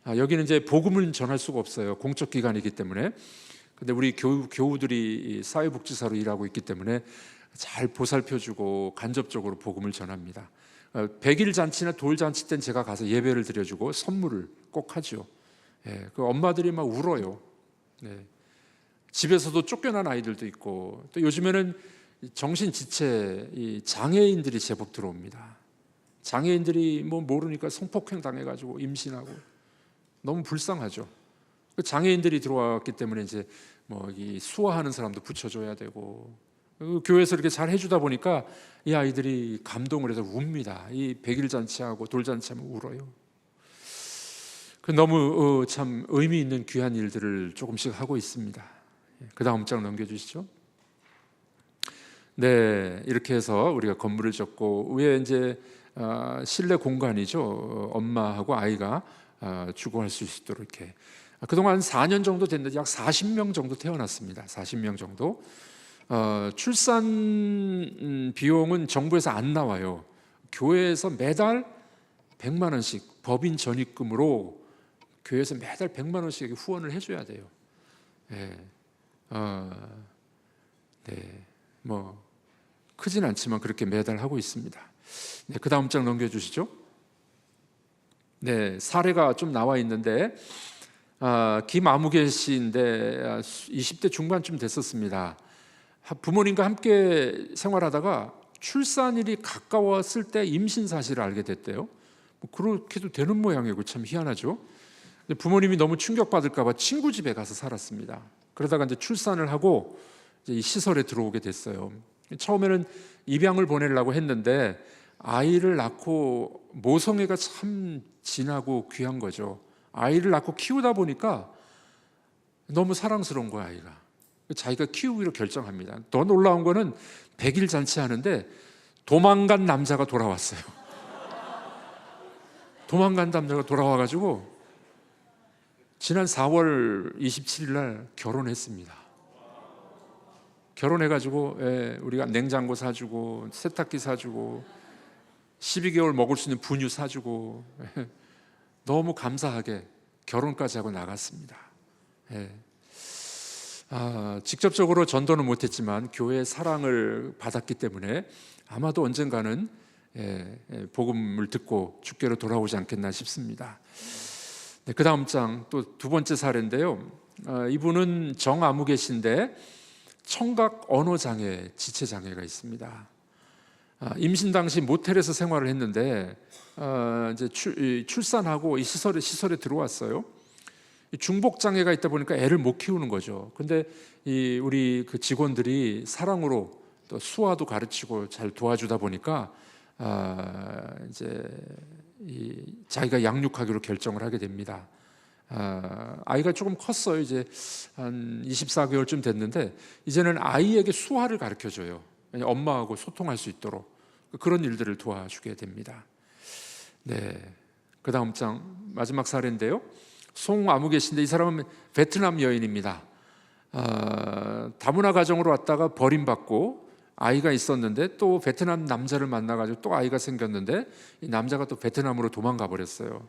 여기는 이제 복음을 전할 수가 없어요. 공적 기관이기 때문에. 근데 우리 교우들이 사회복지사로 일하고 있기 때문에 잘 보살펴주고 간접적으로 복음을 전합니다. 100일 잔치나 돌잔치 때는 제가 가서 예배를 드려주고 선물을 꼭 하죠. 예, 그 엄마들이 막 울어요. 네. 집에서도 쫓겨난 아이들도 있고, 또 요즘에는 정신지체 장애인들이 제법 들어옵니다. 장애인들이 뭐 모르니까 성폭행 당해가지고 임신하고 너무 불쌍하죠. 그 장애인들이 들어왔기 때문에 이제 뭐 이 수화하는 사람도 붙여줘야 되고, 교회에서 이렇게 잘 해주다 보니까 이 아이들이 감동을 해서 웁니다. 이 100일 잔치하고 돌잔치하면 울어요. 그 너무 참 의미 있는 귀한 일들을 조금씩 하고 있습니다. 그 다음 장 넘겨주시죠. 네, 이렇게 해서 우리가 건물을 짓고 위에 이제 실내 공간이죠. 엄마하고 아이가 주거할 수 있도록 이렇게. 그동안 4년 정도 됐는데 약 40명 정도 태어났습니다. 40명 정도. 출산 비용은 정부에서 안 나와요. 교회에서 매달 100만 원씩 법인 전입금으로 교회에서 매달 100만 원씩 후원을 해줘야 돼요. 네. 네, 뭐 크진 않지만 그렇게 매달 하고 있습니다. 네, 그 다음 장 넘겨주시죠. 네, 사례가 좀 나와 있는데 김아무개 씨인데 20대 중반쯤 됐었습니다. 부모님과 함께 생활하다가 출산일이 가까웠을 때 임신 사실을 알게 됐대요. 뭐 그렇게도 되는 모양이고 참 희한하죠. 근데 부모님이 너무 충격받을까 봐 친구 집에 가서 살았습니다. 그러다가 이제 출산을 하고 이제 이 시설에 들어오게 됐어요. 처음에는 입양을 보내려고 했는데 아이를 낳고 모성애가 참 진하고 귀한 거죠. 아이를 낳고 키우다 보니까 너무 사랑스러운 거야, 아이가. 자기가 키우기로 결정합니다. 더 놀라운 거는 100일 잔치하는데 도망간 남자가 돌아왔어요. 도망간 남자가 돌아와가지고 지난 4월 27일 날 결혼했습니다. 결혼해가지고 우리가 냉장고 사주고 세탁기 사주고 12개월 먹을 수 있는 분유 사주고 너무 감사하게 결혼까지 하고 나갔습니다. 직접적으로 전도는 못했지만 교회의 사랑을 받았기 때문에 아마도 언젠가는 복음을 듣고 주께로 돌아오지 않겠나 싶습니다. 네, 그 다음 장 또 두 번째 사례인데요. 이분은 정아무개 씨인데 청각 언어 장애, 지체 장애가 있습니다. 임신 당시 모텔에서 생활을 했는데 이제 출산하고 이 시설에 들어왔어요. 중복 장애가 있다 보니까 애를 못 키우는 거죠. 근데 우리 그 직원들이 사랑으로 또 수화도 가르치고 잘 도와주다 보니까 이제 자기가 양육하기로 결정을 하게 됩니다. 아이가 조금 컸어요. 이제 한 24개월쯤 됐는데 이제는 아이에게 수화를 가르쳐줘요. 엄마하고 소통할 수 있도록 그런 일들을 도와주게 됩니다. 네, 그 다음 장 마지막 사례인데요. 송아무개 씨인데 이 사람은 베트남 여인입니다. 다문화 가정으로 왔다가 버림받고 아이가 있었는데 또 베트남 남자를 만나가지고 또 아이가 생겼는데 이 남자가 또 베트남으로 도망가 버렸어요.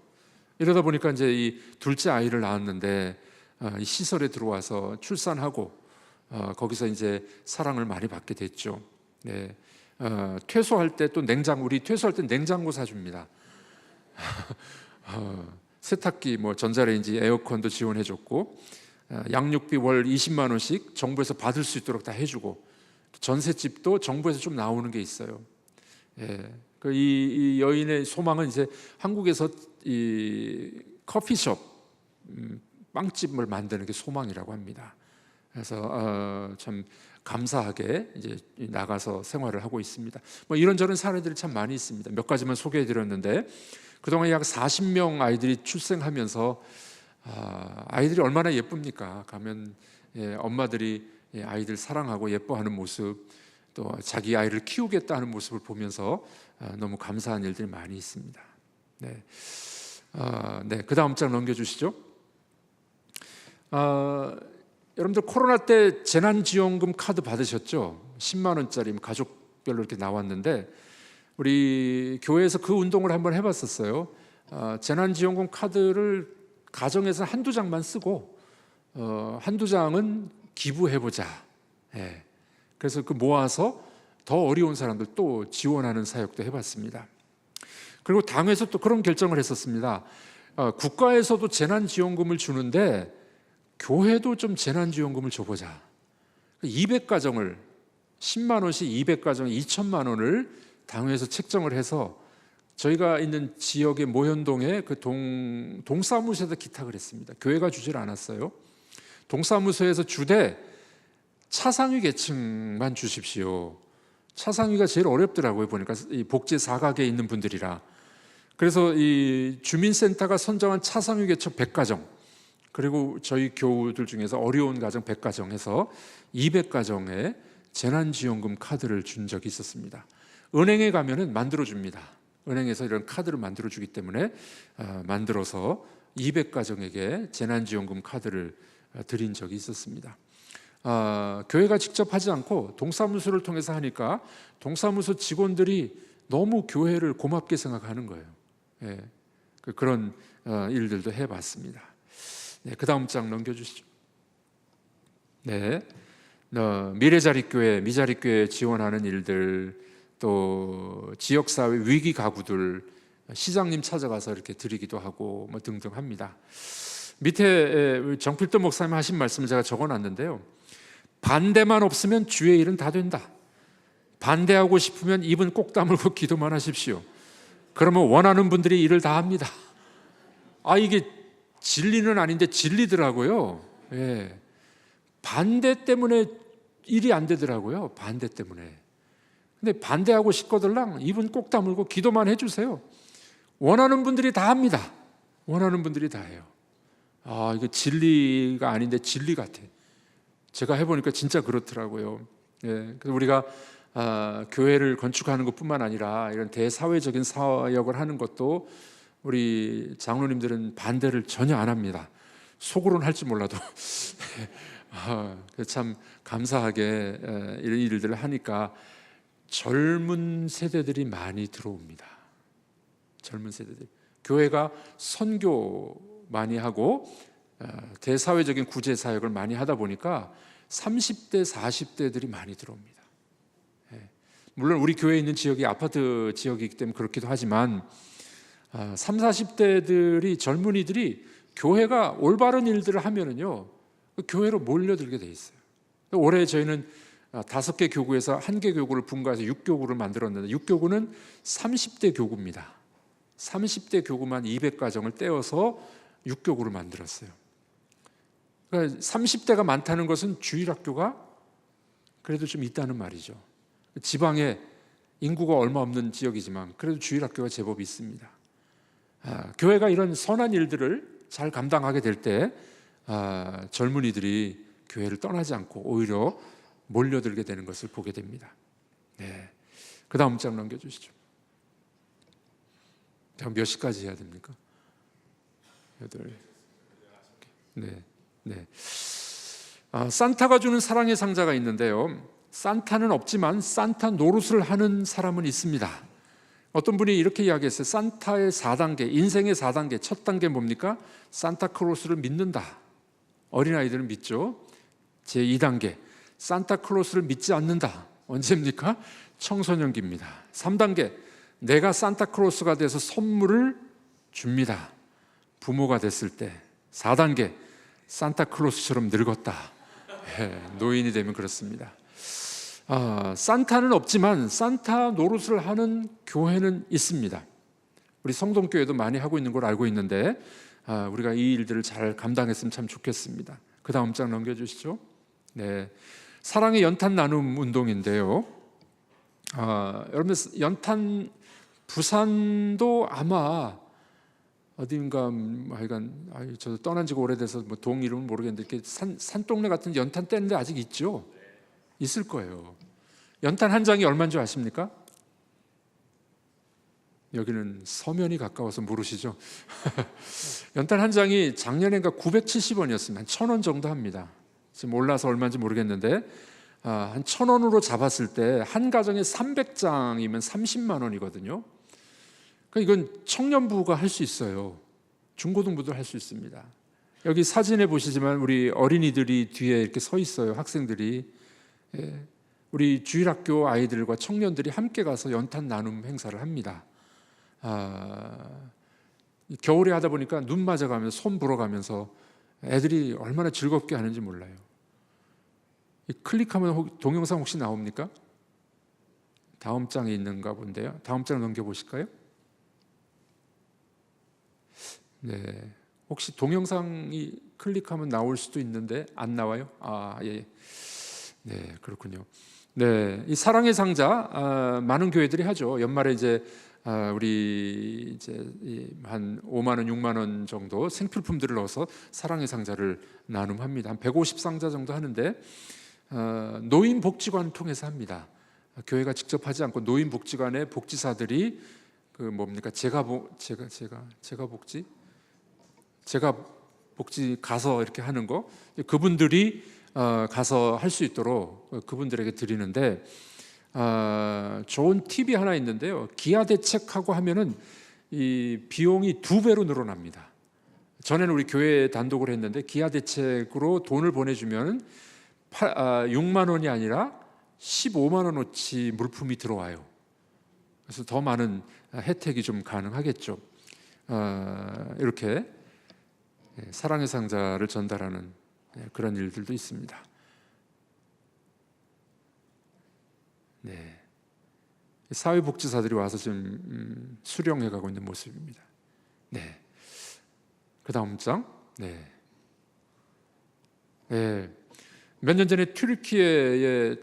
이러다 보니까 이제 이 둘째 아이를 낳았는데 이 시설에 들어와서 출산하고 거기서 이제 사랑을 많이 받게 됐죠. 네. 퇴소할 때 또 우리 퇴소할 때 냉장고 사줍니다. 세탁기, 뭐 전자레인지, 에어컨도 지원해줬고 양육비 월 20만 원씩 정부에서 받을 수 있도록 다 해주고 전셋집도 정부에서 좀 나오는 게 있어요. 이 여인의 소망은 이제 한국에서 이 커피숍, 빵집을 만드는 게 소망이라고 합니다. 그래서 참 감사하게 이제 나가서 생활을 하고 있습니다. 뭐 이런저런 사례들이 참 많이 있습니다. 몇 가지만 소개해드렸는데 그동안 약 40명 아이들이 출생하면서 아이들이 얼마나 예쁩니까? 가면 엄마들이 아이들 사랑하고 예뻐하는 모습, 또 자기 아이를 키우겠다 하는 모습을 보면서 너무 감사한 일들이 많이 있습니다. 네, 그 다음 장 넘겨주시죠. 여러분들 코로나 때 재난지원금 카드 받으셨죠? 10만 원짜리 가족별로 이렇게 나왔는데 우리 교회에서 그 운동을 한번 해봤었어요. 재난지원금 카드를 가정에서 한두 장만 쓰고 한두 장은 기부해보자. 예. 그래서 그 모아서 더 어려운 사람들 또 지원하는 사역도 해봤습니다. 그리고 당에서 또 그런 결정을 했었습니다. 국가에서도 재난지원금을 주는데 교회도 좀 재난지원금을 줘보자. 200가정을 10만 원씩 200가정에 2천만 원을 당회에서 책정을 해서 저희가 있는 지역의 모현동에 그 동사무소에서 기탁을 했습니다. 교회가 주질 않았어요. 동사무소에서 주되 차상위 계층만 주십시오. 차상위가 제일 어렵더라고요. 보니까 이 복지 사각에 있는 분들이라. 그래서 이 주민센터가 선정한 차상위 계층 100가정, 그리고 저희 교우들 중에서 어려운 가정 100가정 해서 200가정에 재난지원금 카드를 준 적이 있었습니다. 은행에 가면은 만들어줍니다. 은행에서 이런 카드를 만들어주기 때문에 만들어서 200가정에게 재난지원금 카드를 드린 적이 있었습니다. 교회가 직접 하지 않고 동사무소를 통해서 하니까 동사무소 직원들이 너무 교회를 고맙게 생각하는 거예요. 예, 그런 일들도 해봤습니다. 네, 그 다음 장 넘겨주시죠. 네, 미래자립교회, 미자립교회 지원하는 일들, 또 지역사회 위기 가구들 시장님 찾아가서 이렇게 드리기도 하고 뭐 등등 합니다. 밑에 정필도 목사님 하신 말씀을 제가 적어놨는데요. 반대만 없으면 주의 일은 다 된다. 반대하고 싶으면 입은 꼭 다물고 기도만 하십시오. 그러면 원하는 분들이 일을 다 합니다. 이게 진리는 아닌데 진리더라고요. 예. 반대 때문에 일이 안 되더라고요. 반대 때문에. 근데 반대하고 싶거들랑 입은 꼭 다물고 기도만 해주세요. 원하는 분들이 다 합니다. 원하는 분들이 다 해요. 이거 진리가 아닌데 진리 같아. 제가 해보니까 진짜 그렇더라고요. 예. 그래서 우리가 교회를 건축하는 것뿐만 아니라 이런 대사회적인 사역을 하는 것도 우리 장로님들은 반대를 전혀 안 합니다. 속으로는 할지 몰라도 참 감사하게 이런 일들을 하니까 젊은 세대들이 많이 들어옵니다. 젊은 세대들. 교회가 선교 많이 하고 대사회적인 구제 사역을 많이 하다 보니까 30대, 40대들이 많이 들어옵니다. 물론 우리 교회에 있는 지역이 아파트 지역이기 때문에 그렇기도 하지만 30, 40대들이 젊은이들이 교회가 올바른 일들을 하면은요 교회로 몰려들게 돼 있어요. 올해 저희는 5개 교구에서 1개 교구를 분가해서 6교구를 만들었는데 6교구는 30대 교구입니다. 30대 교구만 200가정을 떼어서 6교구를 만들었어요. 그러니까 30대가 많다는 것은 주일학교가 그래도 좀 있다는 말이죠. 지방에 인구가 얼마 없는 지역이지만 그래도 주일학교가 제법 있습니다. 교회가 이런 선한 일들을 잘 감당하게 될 때 젊은이들이 교회를 떠나지 않고 오히려 몰려들게 되는 것을 보게 됩니다. 네. 그 다음 장 넘겨주시죠. 몇 시까지 해야 됩니까? 8. 네. 네. 산타가 주는 사랑의 상자가 있는데요. 산타는 없지만 산타 노릇을 하는 사람은 있습니다. 어떤 분이 이렇게 이야기했어요. 산타의 4단계, 인생의 4단계. 첫 단계 뭡니까? 산타클로스를 믿는다. 어린아이들은 믿죠. 제2단계, 산타클로스를 믿지 않는다. 언제입니까? 청소년기입니다. 3단계, 내가 산타클로스가 돼서 선물을 줍니다. 부모가 됐을 때. 4단계, 산타클로스처럼 늙었다. 노인이 되면 그렇습니다. 산타는 없지만 산타 노릇을 하는 교회는 있습니다. 우리 성동교회도 많이 하고 있는 걸 알고 있는데 우리가 이 일들을 잘 감당했으면 참 좋겠습니다. 그 다음 장 넘겨주시죠. 네, 사랑의 연탄 나눔 운동인데요. 여러분 연탄 부산도 아마 어딘가 하여간 저도 떠난 지가 오래돼서 뭐 동 이름은 모르겠는데 이렇게 산동네 같은 연탄 떼는 데 아직 있죠? 있을 거예요. 연탄 한 장이 얼마인 줄 아십니까? 여기는 서면이 가까워서 모르시죠? 연탄 한 장이 작년엔가 970원이었습니다. 한 1,000원 정도 합니다. 지금 올라서 얼마인지 모르겠는데 한 1,000원으로 잡았을 때 한 가정에 300장이면 30만 원이거든요. 그러니까 이건 청년부가 할 수 있어요. 중고등부도 할 수 있습니다. 여기 사진에 보시지만 우리 어린이들이 뒤에 이렇게 서 있어요. 학생들이. 우리 주일학교 아이들과 청년들이 함께 가서 연탄 나눔 행사를 합니다. 겨울에 하다 보니까 눈 맞아가면서 손 불어가면서 애들이 얼마나 즐겁게 하는지 몰라요. 클릭하면 동영상 혹시 나옵니까? 다음 장에 있는가 본데요. 다음 장 넘겨보실까요? 네, 혹시 동영상이 클릭하면 나올 수도 있는데 안 나와요? 예. 네, 그렇군요. 네, 이 사랑의 상자 많은 교회들이 하죠. 연말에 이제 우리 이제 한 5만 원, 6만 원 정도 생필품들을 넣어서 사랑의 상자를 나눔합니다. 한 150상자 정도 하는데 노인복지관 통해서 합니다. 교회가 직접 하지 않고 노인복지관의 복지사들이 그 뭡니까 제가 복지 가서 이렇게 하는 거 그분들이 가서 할 수 있도록 그분들에게 드리는데 좋은 팁이 하나 있는데요. 기아대책하고 하면은 이 비용이 2배로 늘어납니다. 전에는 우리 교회 단독으로 했는데 기아대책으로 돈을 보내주면 6만 원이 아니라 15만 원어치 물품이 들어와요. 그래서 더 많은 혜택이 좀 가능하겠죠. 이렇게 사랑의 상자를 전달하는 그런 일들도 있습니다. 네, 사회복지사들이 와서 지금 수령해가고 있는 모습입니다. 네, 그 다음 장. 네, 몇 년 전에 터키에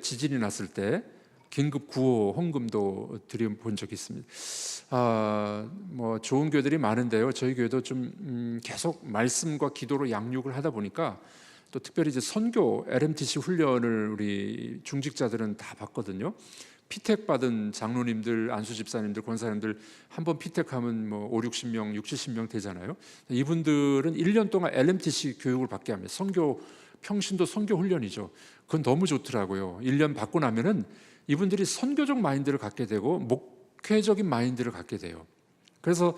지진이 났을 때 긴급 구호 헌금도 드려본 적이 있습니다. 뭐 좋은 교회들이 많은데요. 저희 교회도 좀 계속 말씀과 기도로 양육을 하다 보니까 또 특별히 이제 선교 LMTC 훈련을 우리 중직자들은 다 받거든요. 피택 받은 장로님들, 안수 집사님들, 권사님들 한번 피택하면 뭐 5, 60명, 6, 70명 되잖아요. 이분들은 1년 동안 LMTC 교육을 받게 합니다. 평신도 선교 훈련이죠. 그건 너무 좋더라고요. 1년 받고 나면은 이분들이 선교적 마인드를 갖게 되고 목회적인 마인드를 갖게 돼요. 그래서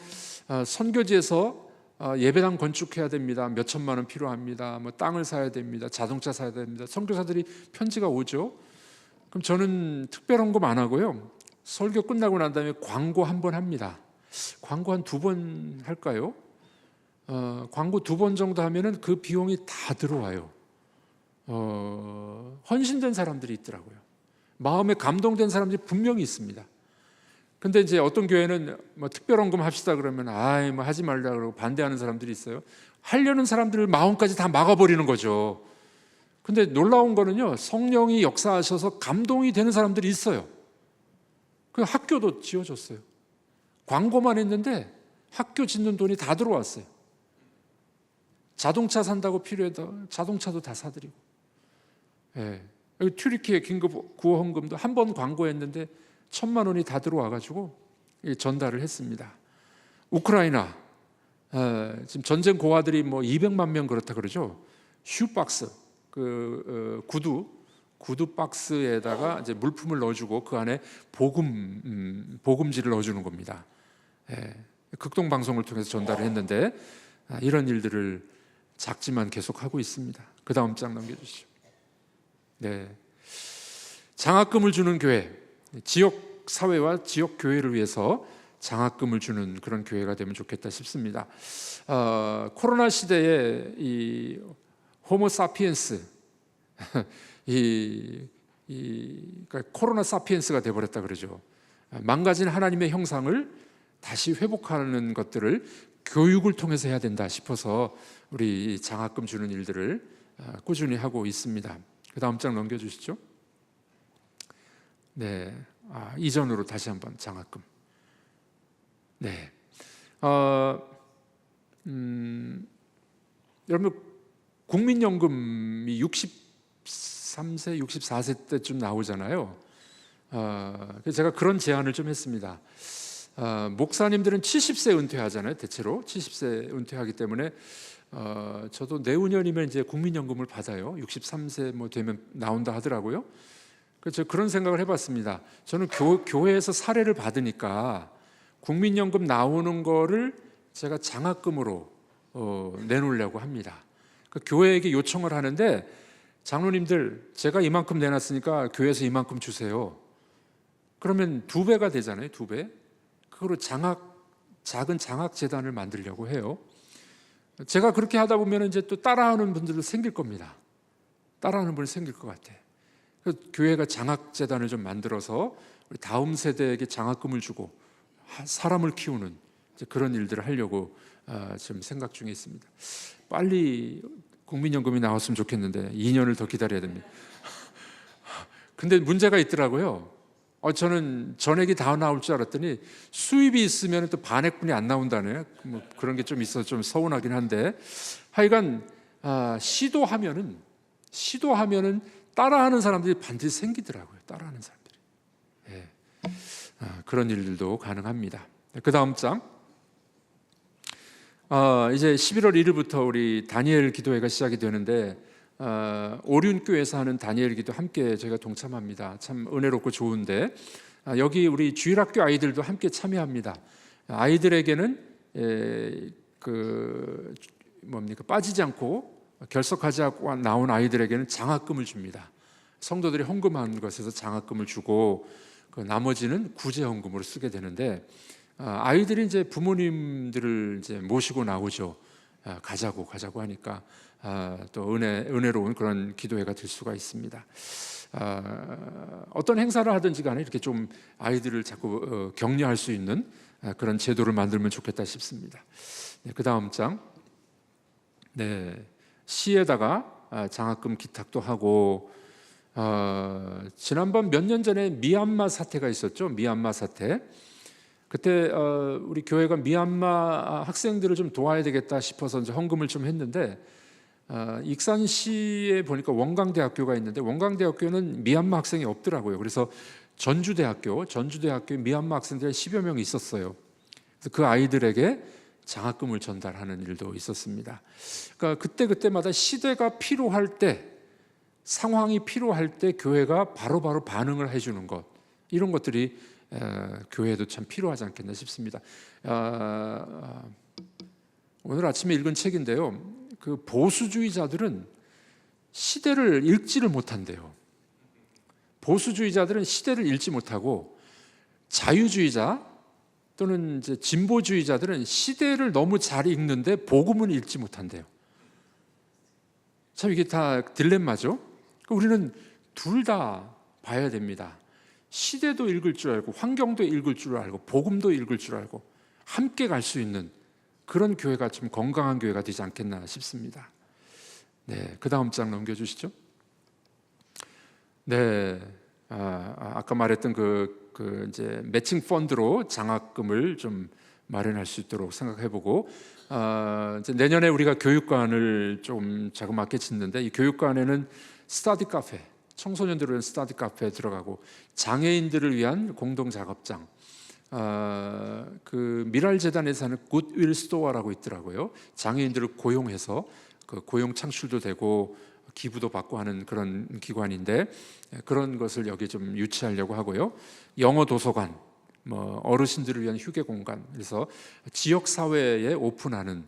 선교지에서 예배당 건축해야 됩니다. 몇 천만 원 필요합니다. 뭐 땅을 사야 됩니다. 자동차 사야 됩니다. 선교사들이 편지가 오죠. 그럼 저는 특별 헌금 안 하고요. 설교 끝나고 난 다음에 광고 한 번 합니다. 광고 한 2번 할까요? 광고 2번 정도 하면은 그 비용이 다 들어와요. 헌신된 사람들이 있더라고요. 마음에 감동된 사람들이 분명히 있습니다. 근데 이제 어떤 교회는 뭐 특별헌금 합시다 그러면 뭐 하지 말라 그러고 반대하는 사람들이 있어요. 하려는 사람들을 마음까지 다 막아버리는 거죠. 근데 놀라운 거는요, 성령이 역사하셔서 감동이 되는 사람들이 있어요. 그 학교도 지어줬어요. 광고만 했는데 학교 짓는 돈이 다 들어왔어요. 자동차 산다고 필요해도 자동차도 다 사드리고. 여기 튀르키예 긴급 구호 헌금도 한 번 광고했는데 1,000만 원이 다 들어와가지고 전달을 했습니다. 우크라이나 지금 전쟁 고아들이 뭐 200만 명 그렇다 그러죠. 슈박스 구두 박스에다가 이제 물품을 넣어주고 그 안에 복음지를 넣어주는 겁니다. 극동 방송을 통해서 전달을 했는데 이런 일들을 작지만 계속 하고 있습니다. 그 다음 장 넘겨주시죠. 네, 장학금을 주는 교회, 지역 사회와 지역 교회를 위해서 장학금을 주는 그런 교회가 되면 좋겠다 싶습니다. 코로나 시대에 이 호모 사피엔스 그러니까 코로나 사피엔스가 되어버렸다 그러죠. 망가진 하나님의 형상을 다시 회복하는 것들을 교육을 통해서 해야 된다 싶어서 우리 장학금 주는 일들을 꾸준히 하고 있습니다. 그 다음 장 넘겨주시죠. 네, 이전으로 다시 한번 장학금. 네, 여러분 국민연금이 63세, 64세 때쯤 나오잖아요. 그래서 제가 그런 제안을 좀 했습니다. 목사님들은 70세 은퇴하잖아요. 대체로 70세 은퇴하기 때문에 저도 내후년이면 이제 국민연금을 받아요. 63세 뭐 되면 나온다 하더라고요. 그래서 그런 생각을 해봤습니다. 저는 교회에서 사례를 받으니까 국민연금 나오는 거를 제가 장학금으로 내놓으려고 합니다. 교회에게 요청을 하는데, 장로님들 제가 이만큼 내놨으니까 교회에서 이만큼 주세요. 그러면 2배가 되잖아요. 2배. 그거로 작은 장학재단을 만들려고 해요. 제가 그렇게 하다 보면 이제 또 따라하는 분들도 생길 겁니다. 따라하는 분이 생길 것 같아. 교회가 장학재단을 좀 만들어서 우리 다음 세대에게 장학금을 주고 사람을 키우는 그런 일들을 하려고 지금 생각 중에 있습니다. 빨리 국민연금이 나왔으면 좋겠는데 2년을 더 기다려야 됩니다. 근데 문제가 있더라고요. 저는 전액이 다 나올 줄 알았더니 수입이 있으면 또 반액분이 안 나온다네요. 뭐 그런 게 좀 있어서 좀 서운하긴 한데, 하여간 시도하면은 따라하는 사람들이 반드시 생기더라고요. 따라하는 사람들이. 예. 그런 일들도 가능합니다. 그 다음 장. 이제 11월 1일부터 우리 다니엘 기도회가 시작이 되는데, 오륜교회에서 하는 다니엘 기도 함께 저희가 동참합니다. 참 은혜롭고 좋은데, 여기 우리 주일학교 아이들도 함께 참여합니다. 아이들에게는 빠지지 않고 결석하지 않고 나온 아이들에게는 장학금을 줍니다. 성도들이 헌금한 것에서 장학금을 주고 나머지는 구제헌금으로 쓰게 되는데, 아이들이 이제 부모님들을 이제 모시고 나오죠. 가자고 하니까 또 은혜로운 그런 기도회가 될 수가 있습니다. 어떤 행사를 하든지 간에 이렇게 좀 아이들을 자꾸 격려할 수 있는 그런 제도를 만들면 좋겠다 싶습니다. 네, 그 다음 장. 네, 시에다가 장학금 기탁도 하고, 지난번 몇 년 전에 미얀마 사태가 있었죠. 미얀마 사태. 그때 우리 교회가 미얀마 학생들을 좀 도와야 되겠다 싶어서 이제 헌금을 좀 했는데, 익산시에 보니까 원광대학교가 있는데 원광대학교는 미얀마 학생이 없더라고요. 그래서 전주대학교에 미얀마 학생들이 10여 명이 있었어요. 그래서 그 아이들에게 장학금을 전달하는 일도 있었습니다. 그러니까 그때마다 시대가 필요할 때, 상황이 필요할 때 교회가 바로바로 반응을 해주는 것, 이런 것들이 교회에도 참 필요하지 않겠나 싶습니다. 오늘 아침에 읽은 책인데요, 그 보수주의자들은 시대를 읽지를 못한대요. 보수주의자들은 시대를 읽지 못하고, 자유주의자 또는 이제 진보주의자들은 시대를 너무 잘 읽는데 복음은 읽지 못한대요. 참 이게 다 딜레마죠. 우리는 둘 다 봐야 됩니다. 시대도 읽을 줄 알고, 환경도 읽을 줄 알고, 복음도 읽을 줄 알고, 함께 갈 수 있는 그런 교회가 좀 건강한 교회가 되지 않겠나 싶습니다. 네, 그 다음 장 넘겨주시죠. 네, 아까 말했던 이제 매칭 펀드로 장학금을 좀 마련할 수 있도록 생각해보고, 이제 내년에 우리가 교육관을 좀 자그맣게 짓는데, 이 교육관에는 스터디 카페, 청소년들을 위한 스터디 카페에 들어가고, 장애인들을 위한 공동 작업장, 그 미랄재단에서 하는 굿윌 스토어라고 있더라고요. 장애인들을 고용해서 그 고용 창출도 되고 기부도 받고 하는 그런 기관인데, 그런 것을 여기 좀 유치하려고 하고요. 영어 도서관, 어르신들을 위한 휴게 공간, 그래서 지역 사회에 오픈하는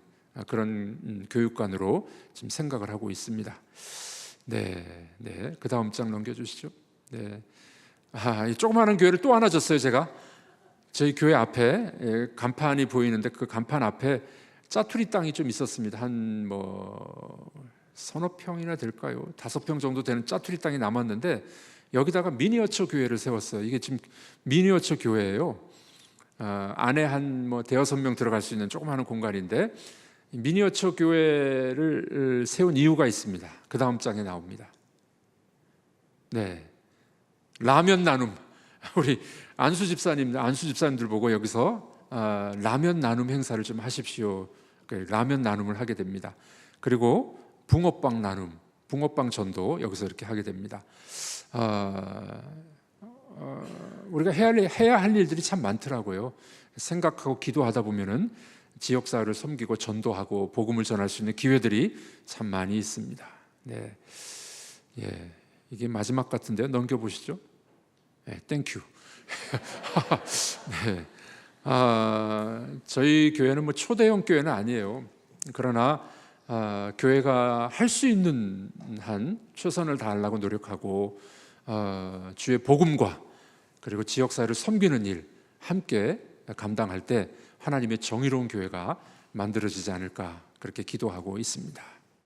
그런 교육관으로 지금 생각을 하고 있습니다. 네, 그 다음 장 넘겨주시죠. 네, 이 조그마한 교회를 또 하나 줬어요. 제가 저희 교회 앞에 간판이 보이는데, 그 간판 앞에 짜투리 땅이 좀 있었습니다. 한 서너 평이나 될까요? 5평 정도 되는 짜투리 땅이 남았는데, 여기다가 미니어처 교회를 세웠어요. 이게 지금 미니어처 교회예요. 안에 한 5-6명 들어갈 수 있는 조그마한 공간인데, 미니어처 교회를 세운 이유가 있습니다. 그 다음 장에 나옵니다. 네, 라면 나눔. 우리 안수 집사님들 보고 여기서 라면 나눔 행사를 좀 하십시오. 라면 나눔을 하게 됩니다. 그리고 붕어빵 나눔, 붕어빵 전도 여기서 이렇게 하게 됩니다. 우리가 해야 할 일들이 참 많더라고요. 생각하고 기도하다 보면은 지역 사회를 섬기고 전도하고 복음을 전할 수 있는 기회들이 참 많이 있습니다. 네, 예, 이게 마지막 같은데요. 넘겨보시죠. 네, 땡큐. 네, 저희 교회는 뭐 초대형 교회는 아니에요. 그러나 교회가 할 수 있는 한 최선을 다하려고 노력하고 주의 복음과 그리고 지역사회를 섬기는 일 함께 감당할 때 하나님의 정의로운 교회가 만들어지지 않을까 그렇게 기도하고 있습니다.